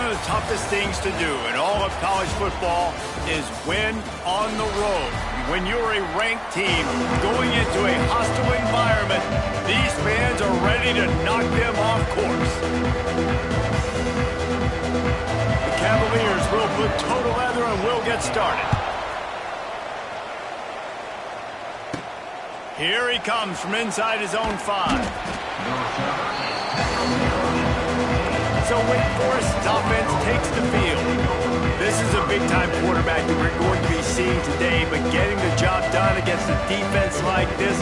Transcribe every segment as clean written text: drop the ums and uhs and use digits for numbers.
of the toughest things to do in all of college football is win on the road. When you're a ranked team going into a hostile environment, these fans are ready to knock them off course. The Cavaliers will put total leather and will get started. Here he comes from inside his own 5. So Wake Forest's offense takes the field. This is a big-time quarterback that we're going to be seeing today, but getting the job done against a defense like this,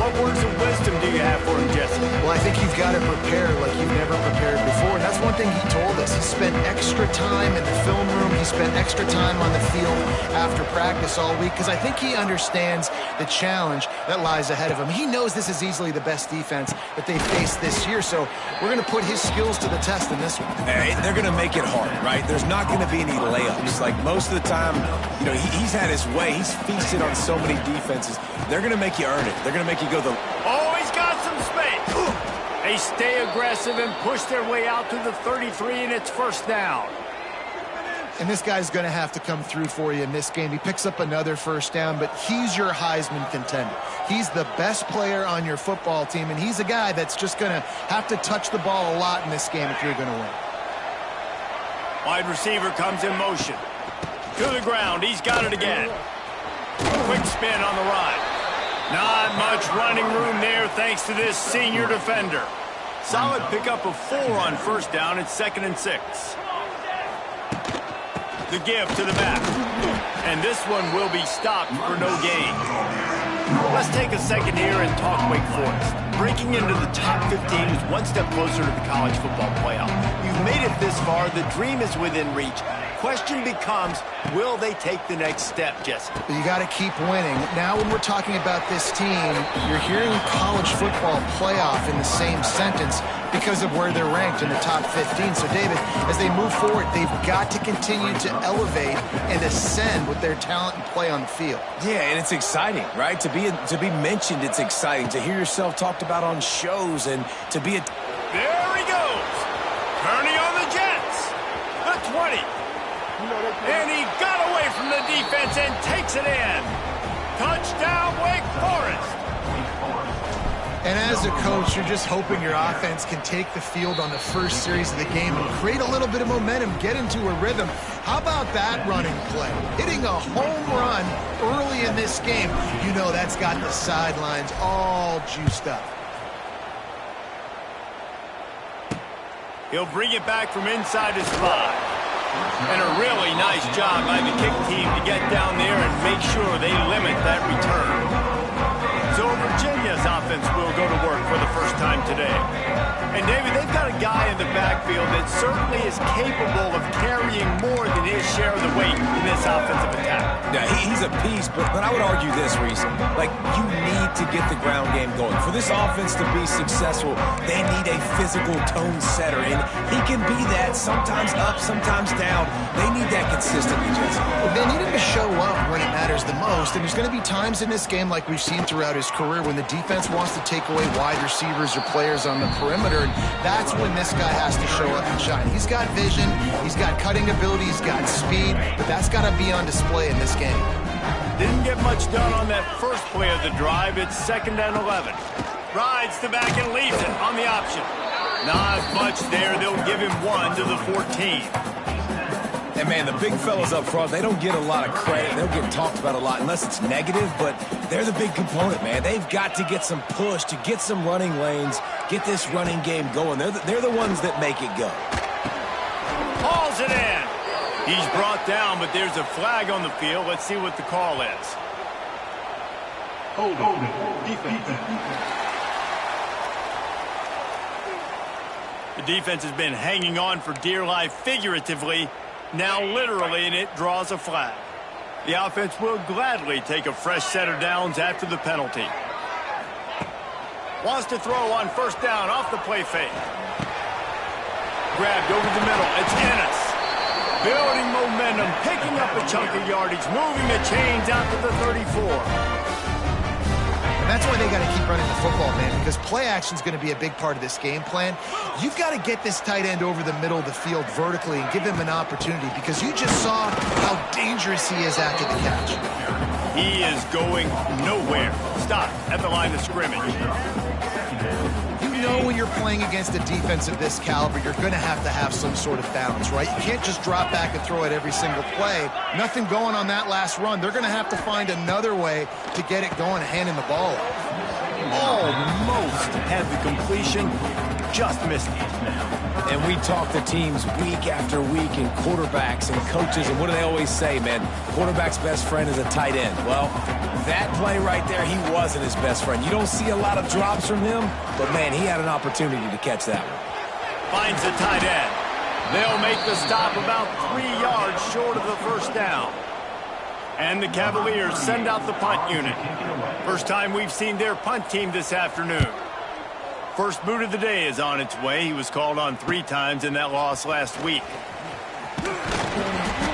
what words of wisdom do you have for him, Jesse? Well, I think you've got to prepare like you've never prepared before, and that's one thing he told us. He spent extra time in the film room. He spent extra time on the field after practice all week, because I think he understands the challenge that lies ahead of him. He knows this is easily the best defense that they faced this year, so we're going to put his skills to the test in this one. Hey, they're going to make it hard, right? There's not going to be any layups. Like, most of the time, you know, he's had his way. He's feasted on so many defenses. They're going to make you earn it. They're going to make you go the... Oh, he's got some space. They stay aggressive and push their way out to the 33, and it's first down. And this guy's going to have to come through for you in this game. He picks up another first down, but he's your Heisman contender. He's the best player on your football team, and he's a guy that's just going to have to touch the ball a lot in this game if you're going to win. Wide receiver comes in motion. To the ground. He's got it again. Quick spin on the ride. Not much running room there thanks to this senior defender. Solid pickup of 4 on first down. It's 2nd and 6. The give to the back. And this one will be stopped for no gain. Let's take a second here and talk Wake Forest. Breaking into the top 15 is one step closer to the college football playoff. You've made it this far. The dream is within reach. Question becomes, will they take the next step, Jesse? But you got to keep winning. Now when we're talking about this team, you're hearing college football playoff in the same sentence because of where they're ranked in the top 15. So, David, as they move forward, they've got to continue to elevate and ascend with their talent and play on the field. Yeah, and it's exciting, right? To be mentioned, it's exciting. To hear yourself talked about on shows and to be a... There he goes. Turning on the Jets. The 20. And he got away from the defense and takes it in. Touchdown, Wake Forest. And as a coach, you're just hoping your offense can take the field on the first series of the game and create a little bit of momentum, get into a rhythm. How about that running play? Hitting a home run early in this game. You know that's got the sidelines all juiced up. He'll bring it back from inside his 5. And a really nice job by the kick team to get down there and make sure they limit that return. So Virginia's offense will go to work for the first time today. And, David, they've got a guy in the backfield that certainly is capable of carrying more than his share of the weight in this offensive attack. Yeah, he's a piece, but I would argue this, Reese. Like, you need to get the ground game going. For this offense to be successful, they need a physical tone setter, and he can be that, sometimes up, sometimes down. They need that consistently, Jesse. Well, they need him to show up when it matters the most, and there's going to be times in this game like we've seen throughout his career when the defense wants to take away wide receivers or players on the perimeter, and that's when this guy has to show up and shine. He's got vision, he's got cutting ability, he's got speed, but that's got to be on display in this game. Didn't get much done on that first play of the drive. It's 2nd and 11. Rides the back and leaves it on the option. Not much there. They'll give him 1 to the 14. And, man, the big fellas up front, they don't get a lot of credit. They'll get talked about a lot unless it's negative, but they're the big component, man. They've got to get some push, to get some running lanes, get this running game going. They're the ones that make it go. Hauls it in. He's brought down, but there's a flag on the field. Let's see what the call is. Hold it. Defense. The defense has been hanging on for dear life figuratively, now literally, and it draws a flag. The offense will gladly take a fresh set of downs after the penalty. Wants to throw on first down off the play fake. Grabbed over the middle. It's Ennis. Building momentum, picking up a chunk of yardage, moving the chains out to the 34. And that's why they got to keep running the football, man, because play action is going to be a big part of this game plan. You've got to get this tight end over the middle of the field vertically and give him an opportunity, because you just saw how dangerous he is after the catch. He is going nowhere. Stop at the line of scrimmage. You know when you're playing against a defense of this caliber, you're going to have some sort of balance, right? You can't just drop back and throw it every single play. Nothing going on that last run. They're going to have to find another way to get it going, handing the ball off. Almost had the completion, just missed it. And we talk to teams week after week, and quarterbacks and coaches, and what do they always say, man? Quarterback's best friend is a tight end. Well, that play right there, he wasn't his best friend. You don't see a lot of drops from him, but, man, he had an opportunity to catch that one. Finds the tight end. They'll make the stop about 3 yards short of the first down. And the Cavaliers send out the punt unit. First time we've seen their punt team this afternoon. First boot of the day is on its way. He was called on 3 times in that loss last week.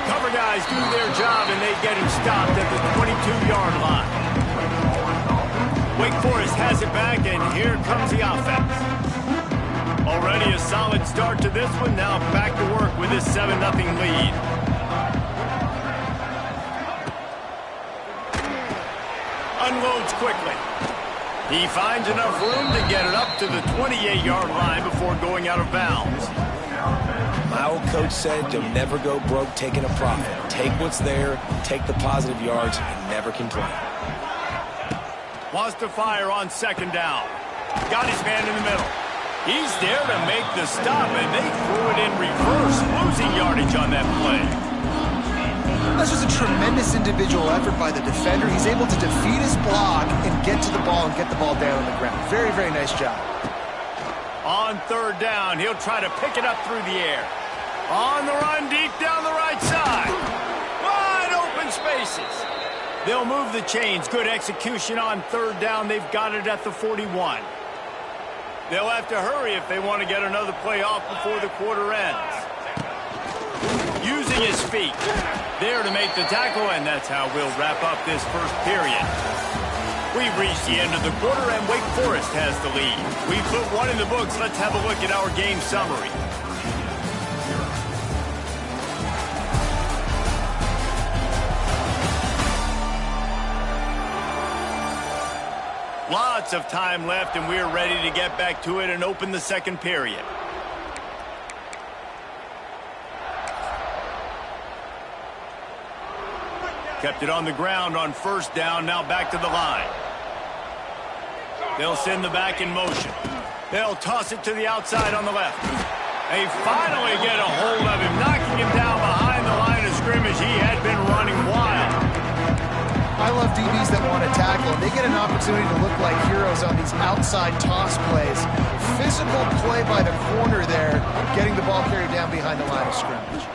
Cover guys do their job, and they get him stopped at the 22-yard line. Wake Forest has it back, and here comes the offense. Already a solid start to this one. Now back to work with this 7-0 lead. Unloads quickly. He finds enough room to get it up to the 28-yard line before going out of bounds. My old coach said, you'll never go broke taking a profit. Take what's there, take the positive yards, and never complain. Wants to fire on second down. Got his man in the middle. He's there to make the stop, and they threw it in reverse, losing yardage on that play. That's just a tremendous individual effort by the defender. He's able to defeat his block and get to the ball and get the ball down on the ground. Very, very nice job. On third down, he'll try to pick it up through the air. On the run, deep down the right side. Wide open spaces. They'll move the chains. Good execution on third down. They've got it at the 41. They'll have to hurry if they want to get another play off before the quarter ends. Using his feet. There to make the tackle, and that's how we'll wrap up this first period. We've reached the end of the quarter, and Wake Forest has the lead. We put one in the books. Let's have a look at our game summary. Lots of time left, and we're ready to get back to it and open the second period. Kept it on the ground on first down, now back to the line. They'll send the back in motion. They'll toss it to the outside on the left. They finally get a hold of him, knocking him down behind the line of scrimmage. He had been running wild. I love DBs that want to tackle. They get an opportunity to look like heroes on these outside toss plays. Physical play by the corner there, getting the ball carried down behind the line of scrimmage.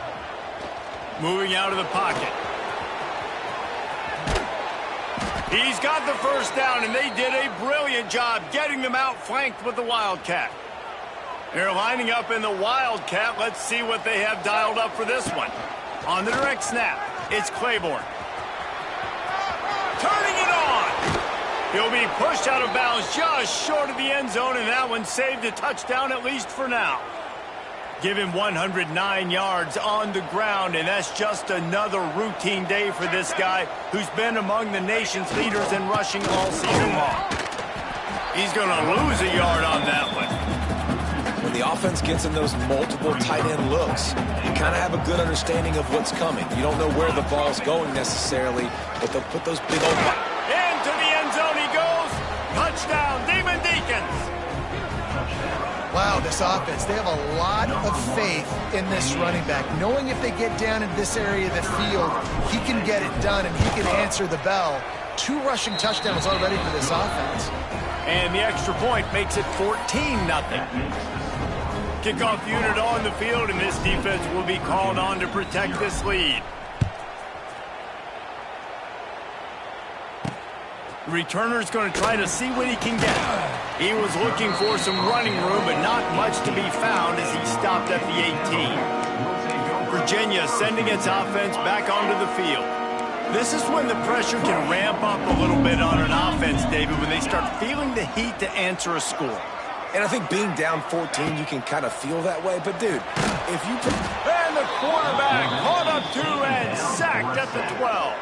Moving out of the pocket. He's got the first down, and they did a brilliant job getting them outflanked with the Wildcat. They're lining up in the Wildcat. Let's see what they have dialed up for this one. On the direct snap, it's Claiborne. Turning it on. He'll be pushed out of bounds just short of the end zone, and that one saved a touchdown at least for now. Give him 109 yards on the ground, and that's just another routine day for this guy who's been among the nation's leaders in rushing all season long. He's going to lose a yard on that one. When the offense gets in those multiple tight end looks, you kind of have a good understanding of what's coming. You don't know where the ball's going necessarily, but they'll put those big old... Into the end zone he goes. Touchdown, Demon Deacons. Wow, this offense, they have a lot of faith in this running back. Knowing if they get down in this area of the field, he can get it done and he can answer the bell. 2 rushing touchdowns already for this offense. And the extra point makes it 14-0. Kickoff unit on the field, and this defense will be called on to protect this lead. The returner's going to try to see what he can get. He was looking for some running room, but not much to be found as he stopped at the 18. Virginia sending its offense back onto the field. This is when the pressure can ramp up a little bit on an offense, David, when they start feeling the heat to answer a score. And I think being down 14, you can kind of feel that way. But, dude, if you... And the quarterback caught up to and sacked at the 12.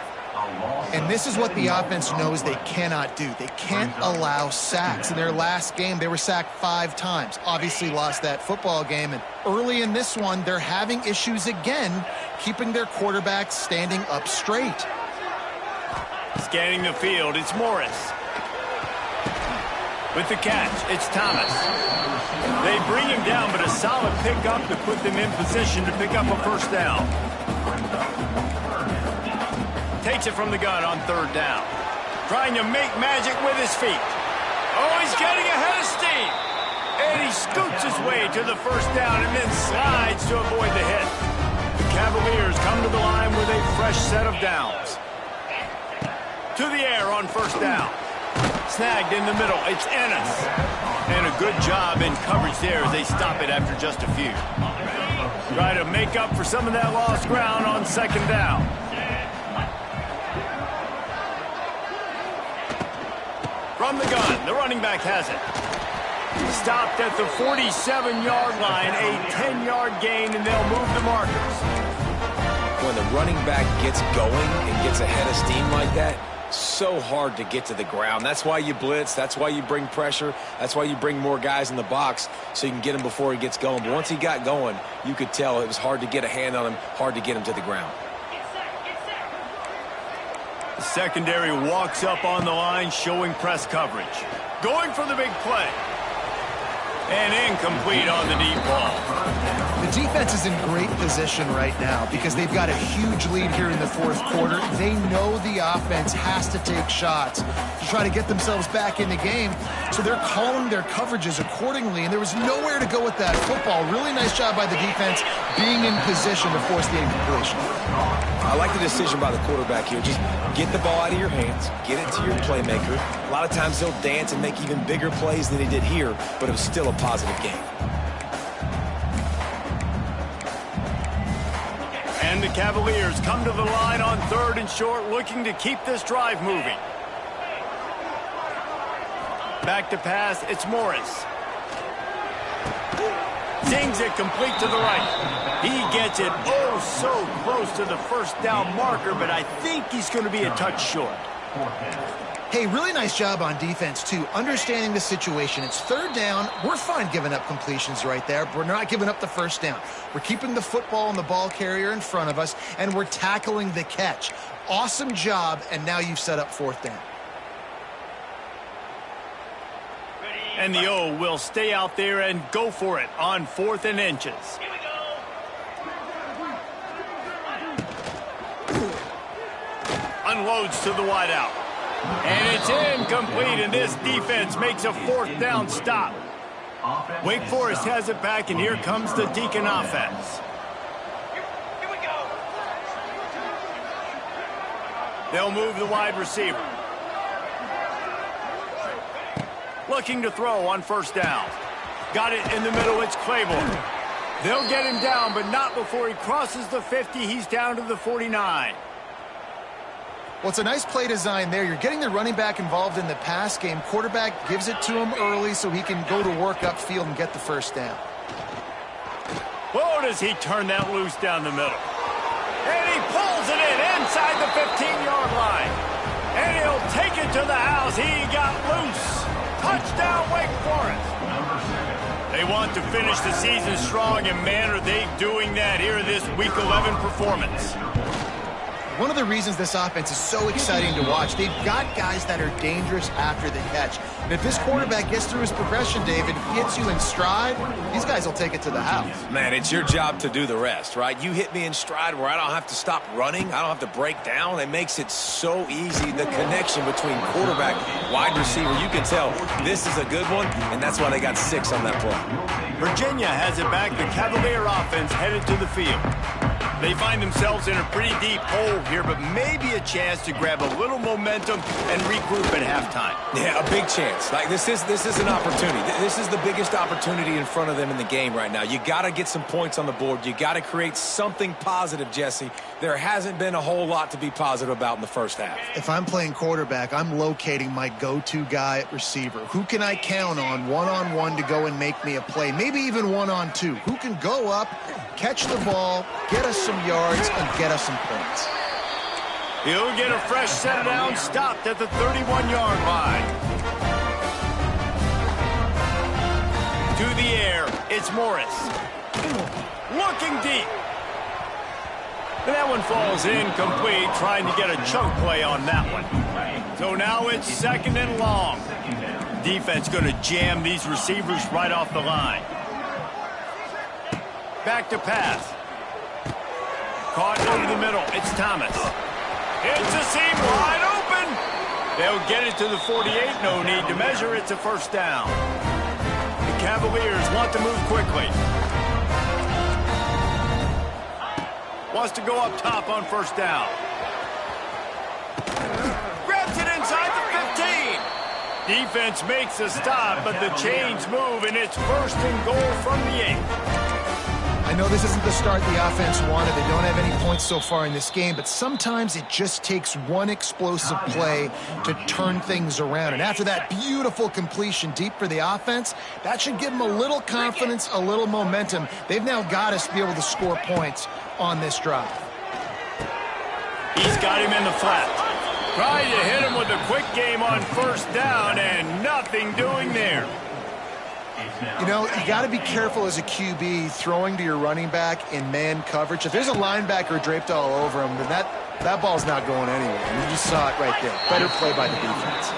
And this is what the offense knows they cannot do. They can't allow sacks. In their last game, they were sacked 5 times. Obviously lost that football game. And early in this one, they're having issues again keeping their quarterback standing up straight. Scanning the field, it's Morris. With the catch, it's Thomas. They bring him down, but a solid pickup to put them in position to pick up a first down. Takes it from the gun on 3rd down. Trying to make magic with his feet. Oh, he's getting ahead of steam. And he scoots his way to the first down and then slides to avoid the hit. The Cavaliers come to the line with a fresh set of downs. To the air on 1st down. Snagged in the middle. It's Ennis. And a good job in coverage there as they stop it after just a few. Try to make up for some of that lost ground on 2nd down. From the gun, the running back has it. Stopped at the 47-yard line, a 10-yard gain, and they'll move the markers. When the running back gets going and gets ahead of steam like that, so hard to get to the ground. That's why you blitz. That's why you bring pressure. That's why you bring more guys in the box so you can get him before he gets going. But once he got going, you could tell it was hard to get a hand on him, hard to get him to the ground. The secondary walks up on the line, showing press coverage. Going for the big play. And incomplete on the deep ball. The defense is in great position right now because they've got a huge lead here in the 4th quarter. They know the offense has to take shots to try to get themselves back in the game. So they're calling their coverages accordingly, and there was nowhere to go with that football. Really nice job by the defense being in position to force the incompletion. I like the decision by the quarterback here. Just get the ball out of your hands, get it to your playmaker. A lot of times he'll dance and make even bigger plays than he did here, but it was still a positive game. And the Cavaliers come to the line on 3rd and short, looking to keep this drive moving. Back to pass, it's Morris. Zings it complete to the right. He gets it oh so close to the first down marker, but I think he's going to be a touch short. Hey, really nice job on defense, too, understanding the situation. It's 3rd down. We're fine giving up completions right there, but we're not giving up the first down. We're keeping the football and the ball carrier in front of us, and we're tackling the catch. Awesome job, and now you've set up 4th down. And the O will stay out there and go for it on 4th and inches. Unloads to the wideout. And it's incomplete, and this defense makes a 4th down stop. Wake Forest has it back, and here comes the Deacon offense. Here we go. They'll move the wide receiver. Looking to throw on 1st down. Got it in the middle, it's Claiborne. They'll get him down, but not before he crosses the 50. He's down to the 49. Well, it's a nice play design there. You're getting the running back involved in the pass game. Quarterback gives it to him early so he can go to work upfield and get the first down. Oh, does he turn that loose down the middle. And he pulls it in inside the 15-yard line. And he'll take it to the house. He got loose. Touchdown, Wake Forest. They want to finish the season strong, and man, are they doing that here in this Week 11 performance. One of the reasons this offense is so exciting to watch, they've got guys that are dangerous after the catch. And if this quarterback gets through his progression, David, hits you in stride, these guys will take it to the house. Man, it's your job to do the rest, right? You hit me in stride where I don't have to stop running. I don't have to break down. It makes it so easy. The connection between quarterback, wide receiver, you can tell this is a good one, and that's why they got 6 on that play. Virginia has it back. The Cavalier offense headed to the field. They find themselves in a pretty deep hole here, but maybe a chance to grab a little momentum and regroup at halftime. Yeah, a big chance. Like this is an opportunity. This is the biggest opportunity in front of them in the game right now. You got to get some points on the board. You got to create something positive, Jesse. There hasn't been a whole lot to be positive about in the first half. If I'm playing quarterback, I'm locating my go-to guy at receiver. Who can I count on one-on-one to go and make me a play? Maybe even one-on-two. Who can go up, catch the ball, get us some yards, and get us some points? He'll get a fresh set down, stopped at the 31-yard line. To the air, it's Morris. Looking deep. And that one falls incomplete, trying to get a chunk play on that one. So now it's 2nd and long. Defense going to jam these receivers right off the line. Back to pass. Caught over the middle. It's Thomas. It's a seam wide open. They'll get it to the 48. No need to measure. It's a first down. The Cavaliers want to move quickly. Wants to go up top on first down. Grabs it inside the 15. Defense makes a stop, but the chains move, and it's 1st and goal from the 8. I know this isn't the start the offense wanted. They don't have any points so far in this game, but sometimes it just takes one explosive play to turn things around. And after that beautiful completion deep for the offense, that should give them a little confidence, a little momentum. They've now got us to be able to score points on this drive. He's got him in the flat. Trying to hit him with a quick game on first down, and nothing doing there. You know, you got to be careful as a QB throwing to your running back in man coverage. If there's a linebacker draped all over him, then that ball's not going anywhere. And you just saw it right there. Better play by the defense.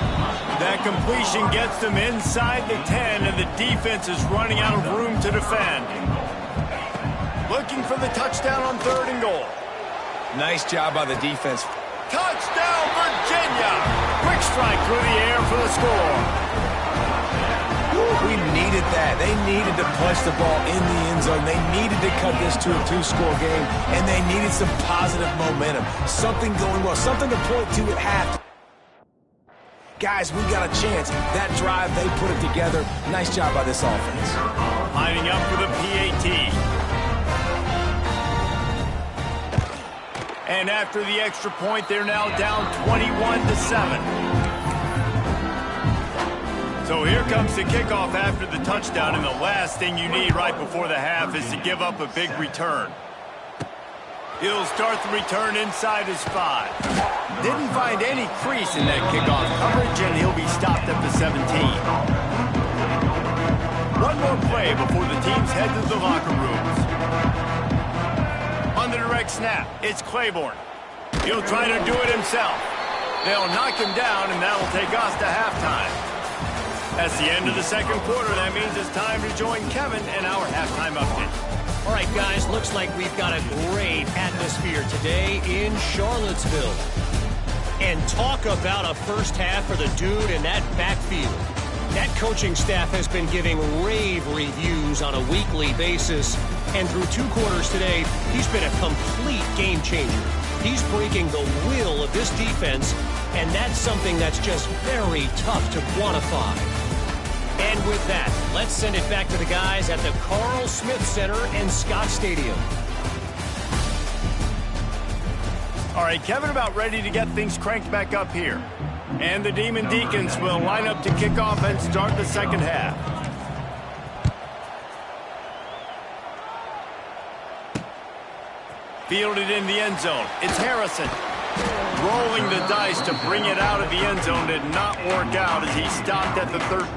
That completion gets them inside the 10, and the defense is running out of room to defend. Looking for the touchdown on 3rd and goal. Nice job by the defense. Touchdown, Virginia! Quick strike through the air for the score. We needed that. They needed to punch the ball in the end zone. They needed to cut this to a 2-score game, and they needed some positive momentum. Something going well, something to point to at half. Guys, we got a chance. That drive, they put it together. Nice job by this offense. Lining up for the PAT. And after the extra point, they're now down 21-7. So here comes the kickoff after the touchdown, and the last thing you need right before the half is to give up a big return. He'll start the return inside his 5. Didn't find any crease in that kickoff coverage, and he'll be stopped at the 17. One more play before the teams head to the locker rooms. On the direct snap, it's Claiborne. He'll try to do it himself. They'll knock him down, and that'll take us to halftime. That's the end of the second quarter. That means it's time to join Kevin and our halftime update. All right, guys, looks like we've got a great atmosphere today in Charlottesville. And talk about a first half for the dude in that backfield. That coaching staff has been giving rave reviews on a weekly basis. And through 2 quarters today, he's been a complete game changer. He's breaking the will of this defense, and that's something that's just very tough to quantify. And with that, let's send it back to the guys at the Carl Smith Center and Scott Stadium. All right, Kevin about ready to get things cranked back up here. And the Demon Deacons will line up to kick off and start the second half. Fielded in the end zone. It's Harrison. Rolling the dice to bring it out of the end zone did not work out as he stopped at the 13.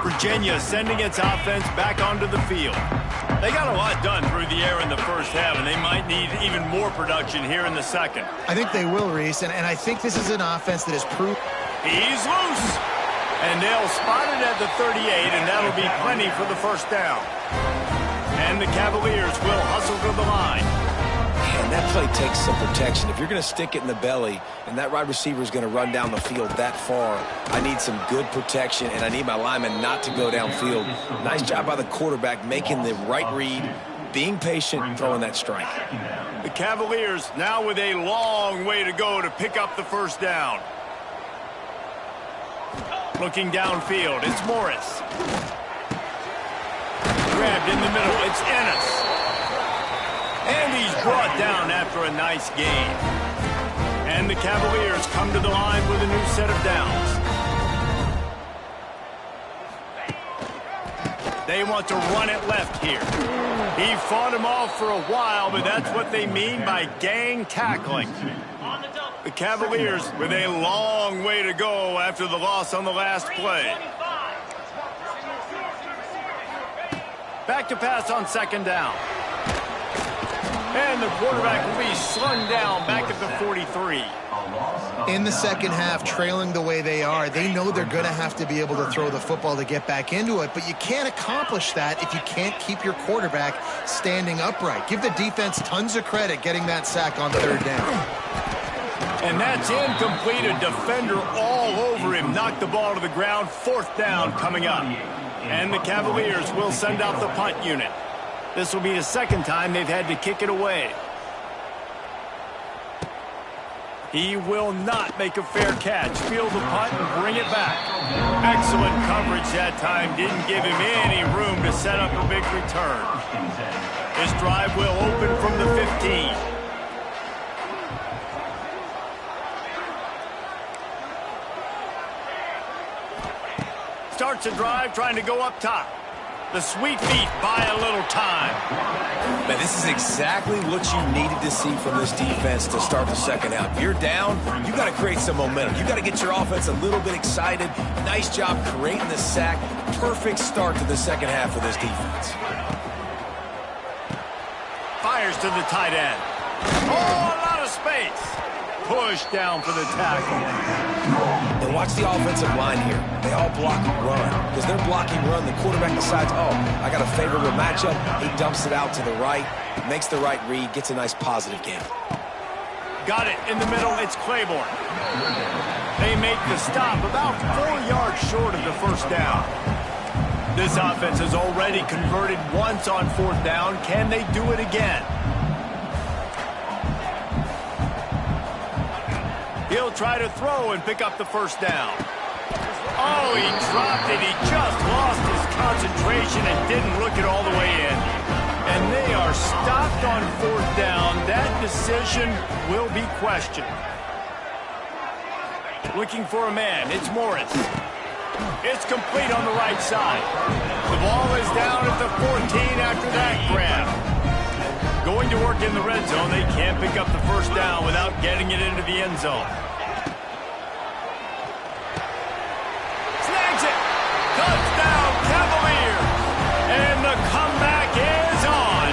Virginia sending its offense back onto the field. They got a lot done through the air in the first half, and they might need even more production here in the second. I think they will, Reese, and I think this is an offense that has proved. He's loose. And they'll spot it at the 38, and that'll be plenty for the first down. And the Cavaliers will hustle to the line. And that play takes some protection. If you're going to stick it in the belly and that wide receiver is going to run down the field that far, I need some good protection, and I need my lineman not to go downfield. Nice job by the quarterback making the right read, being patient, throwing that strike. The Cavaliers now with a long way to go to pick up the first down. Looking downfield, it's Morris. Grabbed in the middle, it's Ennis. And he's brought down after a nice gain. And the Cavaliers come to the line with a new set of downs. They want to run it left here. He fought him off for a while, but that's what they mean by gang tackling. The Cavaliers with a long way to go after the loss on the last play. Back to pass on second down. And the quarterback will be slung down back at the 43. In the second half, trailing the way they are, they know they're going to have to be able to throw the football to get back into it, but you can't accomplish that if you can't keep your quarterback standing upright. Give the defense tons of credit getting that sack on third down. And that's incomplete. A defender all over him. Knocked the ball to the ground. Fourth down coming up. And the Cavaliers will send out the punt unit. This will be the second time they've had to kick it away. He will not make a fair catch. Field the punt and bring it back. Excellent coverage that time. Didn't give him any room to set up a big return. This drive will open from the 15. Starts a drive trying to go up top. The sweet feet buy a little time. Man, this is exactly what you needed to see from this defense to start the second half. If you're down, you got to create some momentum. You got to get your offense a little bit excited. Nice job creating the sack. Perfect start to the second half for this defense. Fires to the tight end. Oh, a lot of space. Push down for the tackle. And watch the offensive line here. They all block and run. Because they're blocking run, the quarterback decides, oh, I got a favorable matchup. He dumps it out to the right, makes the right read, gets a nice positive gain. Got it in the middle. It's Claiborne. They make the stop about 4 yards short of the first down. This offense has already converted once on fourth down. Can they do it again? He'll try to throw and pick up the first down. Oh, he dropped it. He just lost his concentration and didn't look it all the way in. And they are stopped on fourth down. That decision will be questioned. Looking for a man. It's Morris. It's complete on the right side. The ball is down at the 14 after that grab. Going to work in the red zone. They can't pick up the first down without getting it into the end zone. Snags it. Touchdown, Cavaliers. And the comeback is on.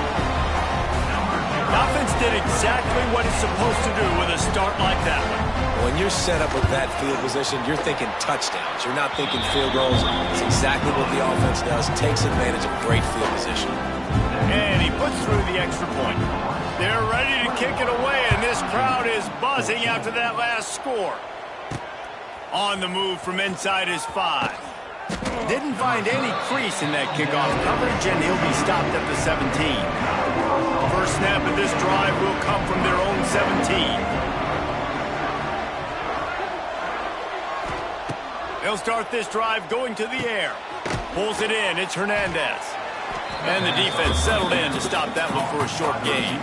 The offense did exactly what it's supposed to do with a start like that one. When you're set up with that field position, you're thinking touchdowns. You're not thinking field goals. It's exactly what the offense does. Takes advantage of great field position. And he puts through the extra point. They're ready to kick it away, and this crowd is buzzing after that last score. On the move from inside his 5. Didn't find any crease in that kickoff coverage, and he'll be stopped at the 17. First snap of this drive will come from their own 17. They'll start this drive going to the air. Pulls it in. It's Hernandez. And the defense settled in to stop that one for a short gain.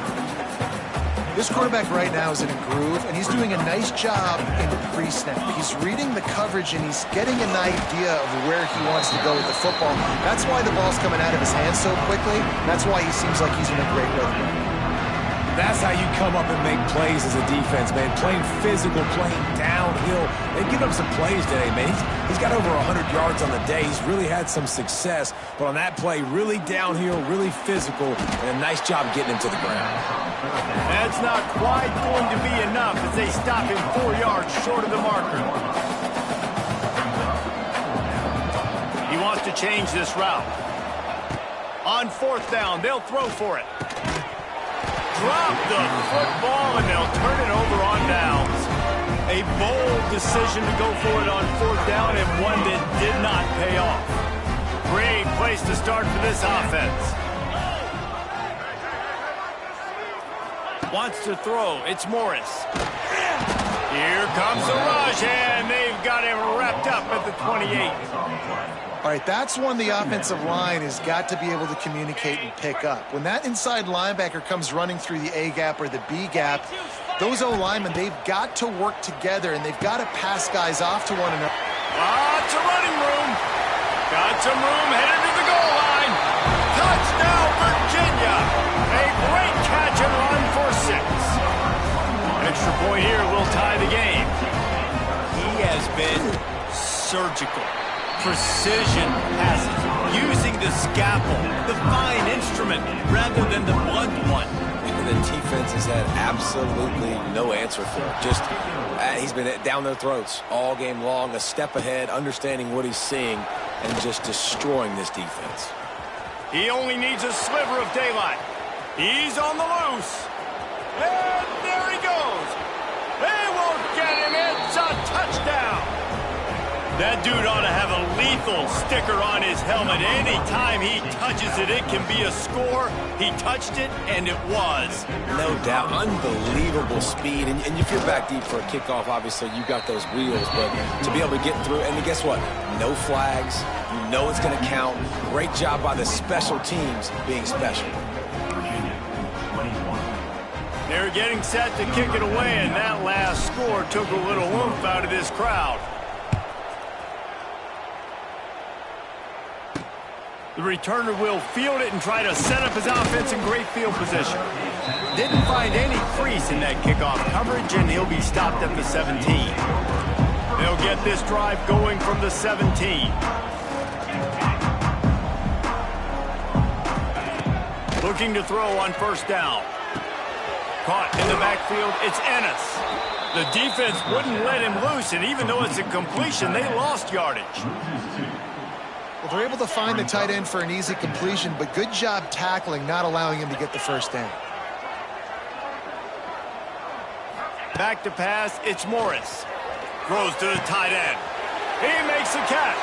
This quarterback right now is in a groove, and he's doing a nice job in the pre-snap. He's reading the coverage, and he's getting an idea of where he wants to go with the football. That's why the ball's coming out of his hands so quickly. That's why he seems like he's in a great rhythm. That's how you come up and make plays as a defense, man. Playing physical, playing downhill. They've given him some plays today, man. He's got over 100 yards on the day. He's really had some success. But on that play, really downhill, really physical, and a nice job getting him to the ground. That's not quite going to be enough as they stop him 4 yards short of the marker. He wants to change this route. On fourth down, they'll throw for it. Drop the football, and they'll turn it over on downs. A bold decision to go for it on fourth down, and one that did not pay off. Great place to start for this offense. Wants to throw. It's Morris. Here comes the rush, and they've got him wrapped up at the 28. All right, that's one the offensive line has got to be able to communicate and pick up. When that inside linebacker comes running through the A gap or the B gap, those O-linemen, they've got to work together, and they've got to pass guys off to one another. Lots of running room. Got some room headed to the goal line. Touchdown, Virginia. A great catch and run for 6. Extra point here will tie the game. He has been surgical. Precision passes, using the scalpel, the fine instrument, rather than the blunt one. And the defense has had absolutely no answer for it. Just, he's been down their throats all game long, a step ahead, understanding what he's seeing, and just destroying this defense. He only needs a sliver of daylight. He's on the loose. And there he goes. They won't get him. It's a touchdown. That dude ought to have a lethal sticker on his helmet. Anytime he touches it, it can be a score. He touched it, and it was. No doubt. Unbelievable speed. And if you're back deep for a kickoff, obviously you got those wheels. But to be able to get through, and guess what? No flags. You know it's going to count. Great job by the special teams being special. They're getting set to kick it away, and that last score took a little oomph out of this crowd. The returner will field it and try to set up his offense in great field position. Didn't find any crease in that kickoff coverage, and he'll be stopped at the 17. They'll get this drive going from the 17. Looking to throw on first down. Caught in the backfield, it's Ennis. The defense wouldn't let him loose, and even though it's a completion, they lost yardage. Well, they're able to find the tight end for an easy completion, but good job tackling, not allowing him to get the first down. Back to pass, it's Morris. Throws to the tight end. He makes the catch.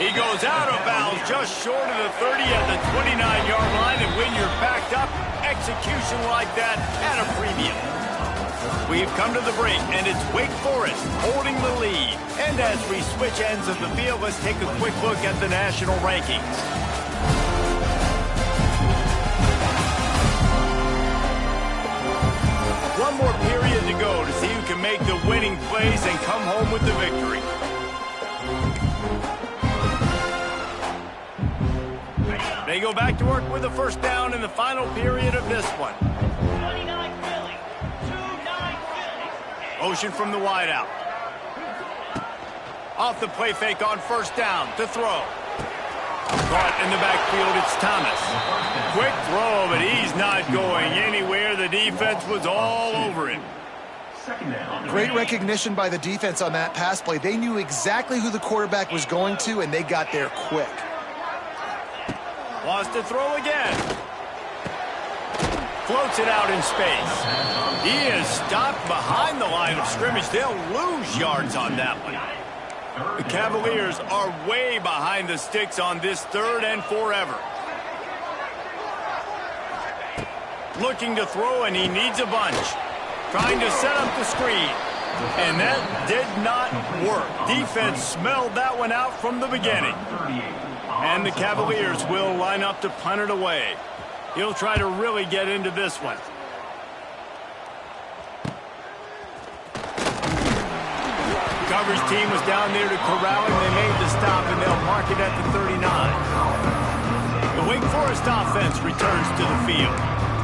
He goes out of bounds just short of the 30 at the 29-yard line, and when you're backed up, execution like that at a premium. We've come to the break, and it's Wake Forest holding the lead. And as we switch ends of the field, let's take a quick look at the national rankings. One more period to go to see who can make the winning plays and come home with the victory. They go back to work with a first down in the final period of this one. 29 Philly. 2-9 Philly. Motion from the wideout. Off the play fake on first down to throw. Caught in the backfield, it's Thomas. Quick throw, but he's not going anywhere. The defense was all over him. Great recognition by the defense on that pass play. They knew exactly who the quarterback was going to, and they got there quick. Wants to throw again. Floats it out in space. He is stopped behind the line of scrimmage. They'll lose yards on that one. The Cavaliers are way behind the sticks on this 3rd and forever. Looking to throw, and he needs a bunch. Trying to set up the screen. And that did not work. Defense smelled that one out from the beginning. And the Cavaliers will line up to punt it away. He'll try to really get into this one. Coverage team was down there to corral him. They made the stop, and they'll mark it at the 39. The Wake Forest offense returns to the field.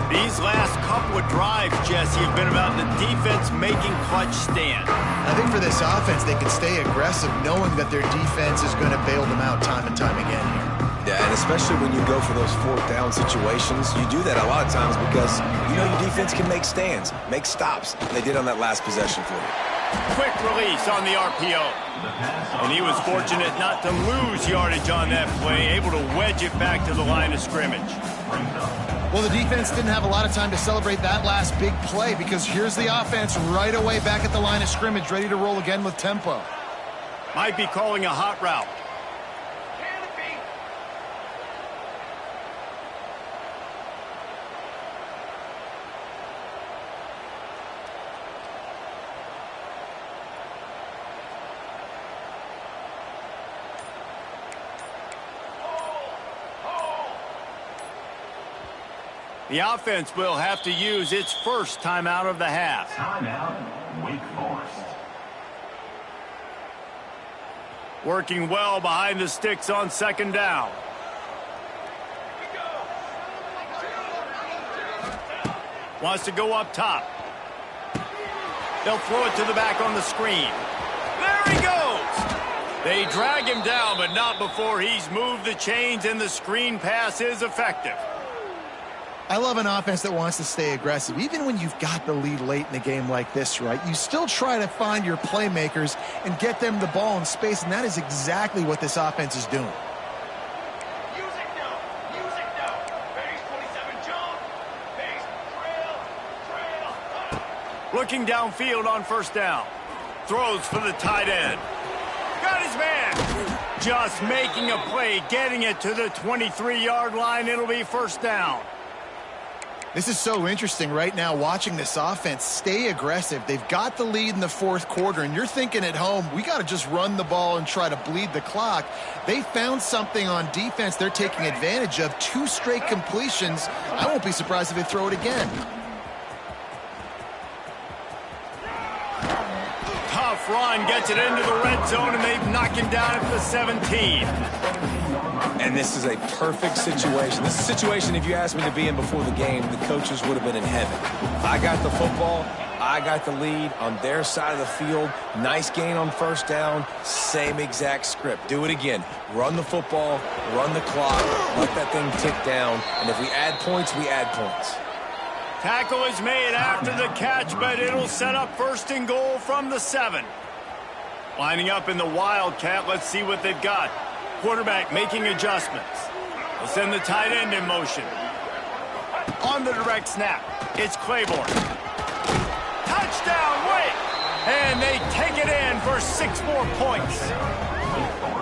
These last couple of drives, Jesse, have been about the defense making clutch stand. I think for this offense, they can stay aggressive knowing that their defense is going to bail them out time and time again here. Yeah, and especially when you go for those 4th down situations, you do that a lot of times because you know your defense can make stands, make stops. And they did on that last possession for you. Quick release on the RPO. And he was fortunate not to lose yardage on that play, able to wedge it back to the line of scrimmage. Well, the defense didn't have a lot of time to celebrate that last big play because here's the offense right away back at the line of scrimmage, ready to roll again with tempo. Might be calling a hot route. The offense will have to use its first timeout of the half. Timeout, Wake Forest. Working well behind the sticks on second down. Wants to go up top. They'll throw it to the back on the screen. There he goes! They drag him down, but not before he's moved the chains, and the screen pass is effective. I love an offense that wants to stay aggressive. Even when you've got the lead late in the game like this, right? You still try to find your playmakers and get them the ball in space, and that is exactly what this offense is doing. Music now. Base 27 jump. Base trail. Looking downfield on first down. Throws for the tight end. Got his man. Just making a play, getting it to the 23-yard line. It'll be first down. This is so interesting right now, watching this offense stay aggressive. They've got the lead in the fourth quarter, and you're thinking at home, we got to just run the ball and try to bleed the clock. They found something on defense they're taking advantage of. 2 straight completions. I won't be surprised if they throw it again. Tough run, gets it into the red zone, and they knock him down at the 17. And this is a perfect situation. This is a situation, if you asked me to be in before the game, the coaches would have been in heaven. I got the football. I got the lead on their side of the field. Nice gain on first down. Same exact script. Do it again. Run the football, run the clock, let that thing tick down. And if we add points, we add points. Tackle is made after the catch, but it'll set up first and goal from the 7. Lining up in the Wildcat. Let's see what they've got. Quarterback making adjustments. They'll send the tight end in motion. On the direct snap, it's Claiborne. Touchdown, Wake! And they take it in for 6 more points.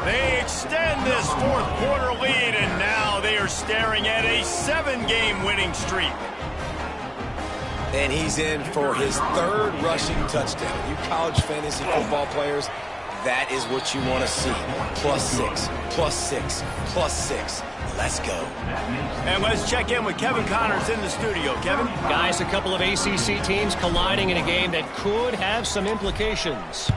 They extend this fourth quarter lead, and now they are staring at a 7-game winning streak. And he's in for his 3rd rushing touchdown. You college fantasy football players, that is what you want to see. +6, +6, +6. Let's go. And let's check in with Kevin Connors in the studio. Kevin? Guys, a couple of ACC teams colliding in a game that could have some implications.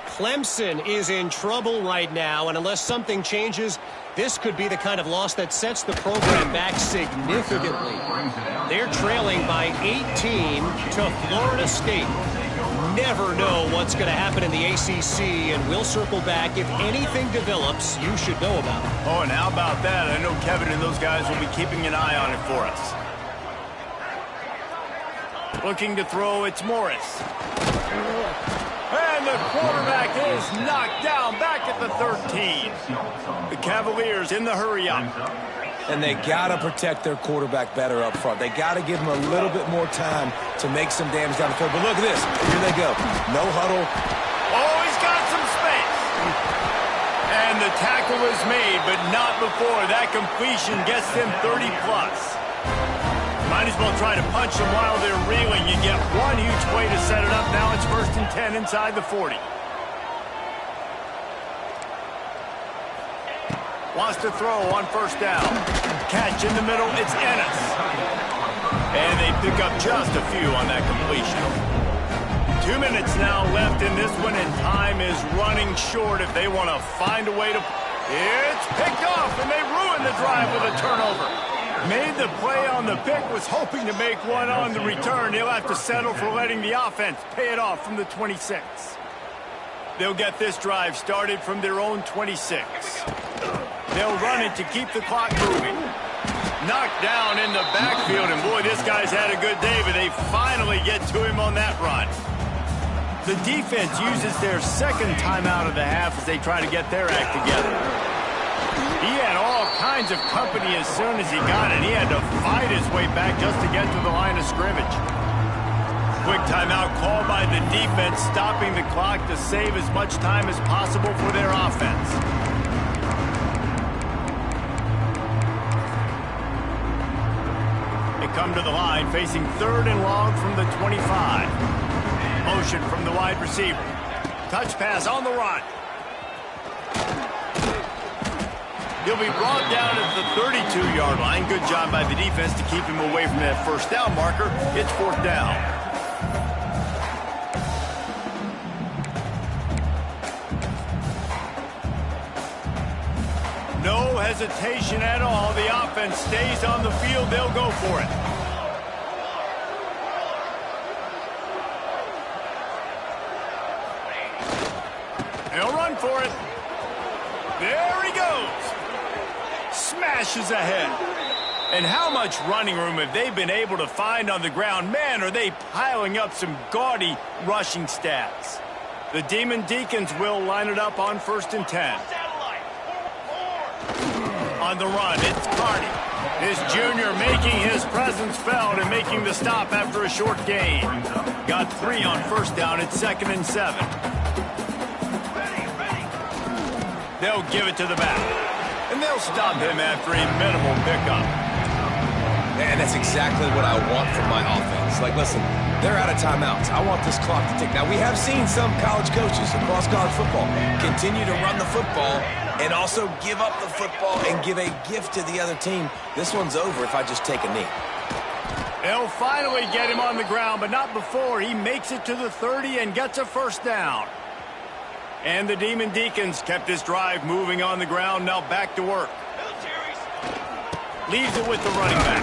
Clemson is in trouble right now, and unless something changes, this could be the kind of loss that sets the program back significantly. They're trailing by 18 to Florida State. Never know what's going to happen in the ACC, and we'll circle back if anything develops you should know about. Oh, and how about that? I know Kevin and those guys will be keeping an eye on it for us. Looking to throw, it's Morris. And the quarterback is knocked down back at the 13. The Cavaliers in the hurry-up. And they got to protect their quarterback better up front. They got to give him a little bit more time to make some damage down the field. But look at this. Here they go. No huddle. Oh, he's got some space. And the tackle is made, but not before that completion gets them 30-plus. Might as well try to punch them while they're reeling. You get one huge play to set it up. Now it's 1st and 10 inside the 40. Wants to throw on first down. Catch in the middle, it's Ennis. And they pick up just a few on that completion. 2 minutes now left in this one, and time is running short if they want to find a way to... It's picked off, and they ruin the drive with a turnover. Made the play on the pick, was hoping to make one on the return. He'll have to settle for letting the offense pay it off from the 26. They'll get this drive started from their own 26. They'll run it to keep the clock moving. Knocked down in the backfield, and boy, this guy's had a good day, but they finally get to him on that run. The defense uses their 2nd timeout of the half as they try to get their act together. He had all kinds of company as soon as he got it. He had to fight his way back just to get to the line of scrimmage. Quick timeout called by the defense, stopping the clock to save as much time as possible for their offense. They come to the line, facing 3rd and long from the 25. Motion from the wide receiver. Touch pass on the run. He'll be brought down at the 32-yard line. Good job by the defense to keep him away from that first down marker. It's 4th down. No hesitation at all. The offense stays on the field. They'll go for it. They'll run for it. There he goes. Smashes ahead. And how much running room have they been able to find on the ground? Man, are they piling up some gaudy rushing stats. The Demon Deacons will line it up on 1st and 10. On the run, it's Carney. This junior making his presence felt and making the stop after a short gain. Got 3 on 1st down. It's 2nd and 7. They'll give it to the back. And they'll stop him after a minimal pickup. And that's exactly what I want from my offense. Like, listen, they're out of timeouts. I want this clock to tick. Now, we have seen some college coaches across college football continue to run the football and also give up the football and give a gift to the other team. This one's over if I just take a knee. They'll finally get him on the ground, but not before he makes it to the 30 and gets a 1st down. And the Demon Deacons kept this drive moving on the ground. Now back to work. Leaves it with the running back.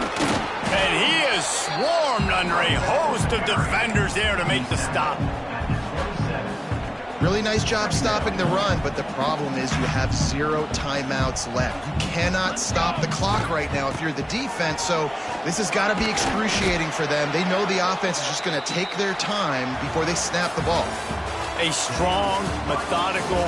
And he is swarmed under a host of defenders there to make the stop. Really nice job stopping the run, but the problem is you have 0 timeouts left. You cannot stop the clock right now if you're the defense, so this has got to be excruciating for them. They know the offense is just going to take their time before they snap the ball. A strong, methodical